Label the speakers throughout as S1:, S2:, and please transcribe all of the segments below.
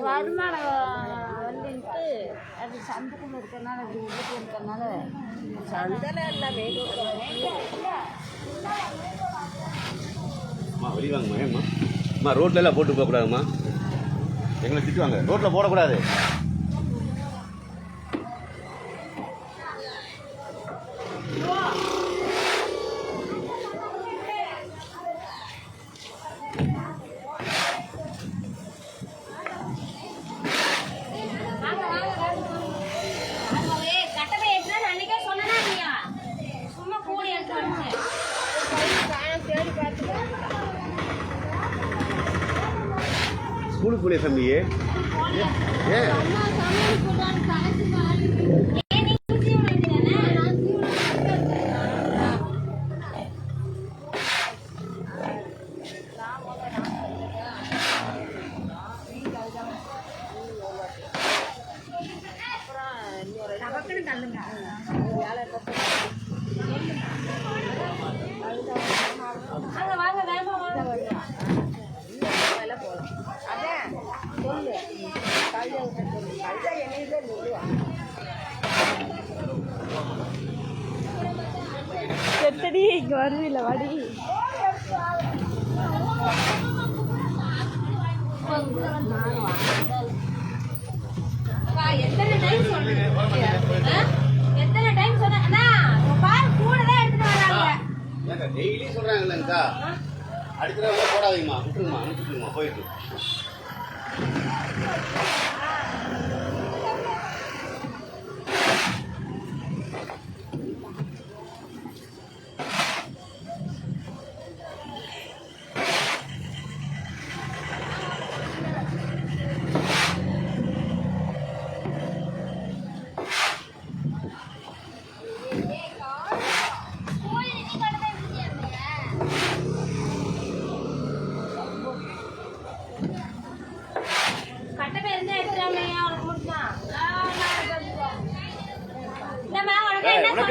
S1: வருமானம் வந்துட்டு அது சந்தைக்குள்ள இருக்கிறனால அப்படி வீட்டு இருக்கிறனால சந்தையில் எல்லாம்
S2: வெளிவாங்கம்மா ஏம்மா அம்மா ரோட்ல எல்லாம் போட்டு போகக்கூடாதும்மா எங்களை திட்டுவாங்க ரோட்டில் போடக்கூடாது ஸ்கூலுக்கு போலியா தம்பியே ஏன்
S1: செத்தடி இங்கே வருவில்ல வாடி
S3: எத்தனை டைம் சொன்னேன் கூட தான் எடுத்துட்டு வராங்க
S2: டெய்லி சொல்றாங்கல்லங்கா அடுத்த தடவை போடாதீங்கம்மா விட்டுருங்கம்மா அனுப்பிட்டுருங்கம்மா போயிட்டு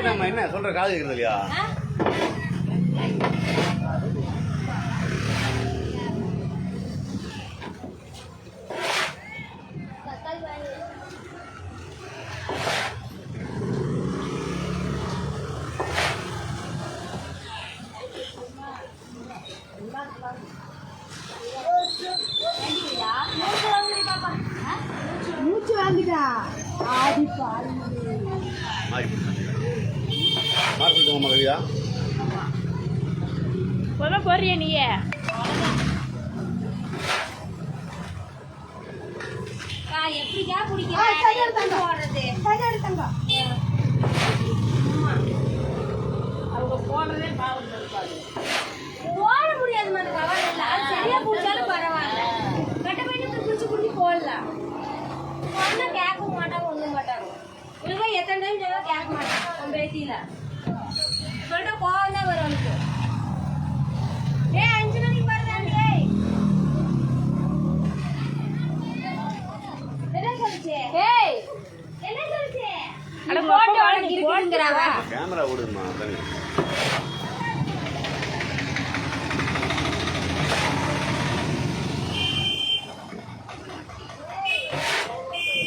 S2: நம்ம என்ன சொல்ற காது இருக்குது இல்லையா
S1: மூச்சு வாங்கிட்டா ஆடி பாரு போறிய நீய
S3: எப்படிக்கா குடிக்கிறது
S1: அவங்க போடுறதே
S3: போட முடியாது மாதிரி பரவாயில்ல அது சரியா குடிச்சாலும் பரவாயில்ல கட்ட போயிட்டு குடிச்சு குடிச்சு போடலாம் ஒன்னும் கேட்க மாட்டாங்க ஒண்ணும் மாட்டாங்க இவங்க எத்தனை டைம் சொல்ல கேட்க மாட்டாங்க உன் பேத்தியில சொல்லிட்டு கோவம் தான் வரும் அவனுக்கு ஏய் 5 மணிக்கு பாருங்க என்ன சொல்லுச்சு ஏய் என்ன சொல்லுச்சு அட போட்டோ உனக்கு இருக்குங்கறாவ
S2: கேமரா ஓடுமா தண்ணி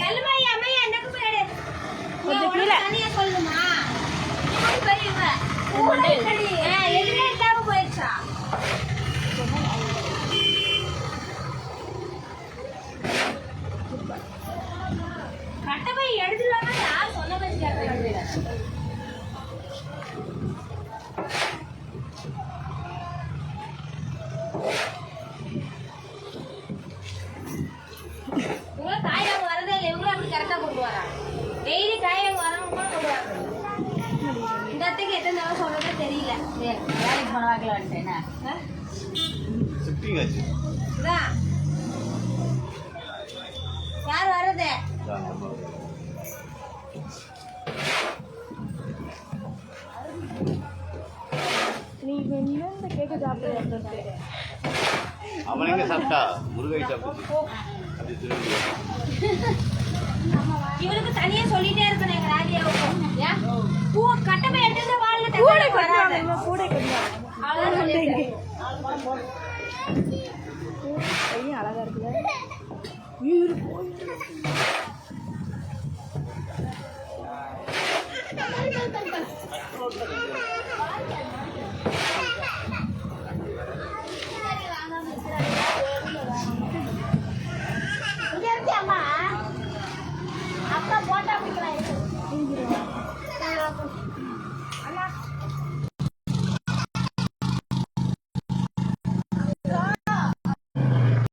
S3: நல்லமையா அம்மையா எனக்கு பேரு
S1: கொஞ்சம் கீழ
S3: தனியா சொல்லுமா இது பெரியவ ஊரே கடி எதுமே இல்லாம போயிடுச்சா கட்டபை எடுத்துலாமா யார் சொன்ன பேச்சு கேட்கல இவங்க காய்கறி வரதே இல்லை இவங்களும் அப்படி கரெக்டா கொண்டு வராங்க டெய்லி காய்கறி வரவங்க கூட கொண்டு வராங்க இந்த இடத்துக்கு எத்தனை தடவை சொல்றதே தெரியல
S1: வேலைக்கு போன வாக்கில் வந்துட்டேன்
S3: யார் வர்றது
S1: நீ என்ன இந்த கேக்க சாப்பிட்டு
S2: அவன் எங்க சாப்பிட்டா முருகை சாப்பிட்டு
S3: இவனுக்கு தனியா சொல்லிட்டே இருக்கணும் எங்க ராஜியாவுக்கும் பூ கட்டமை எடுத்து வாழ்ல
S1: வீடு போயிட்டு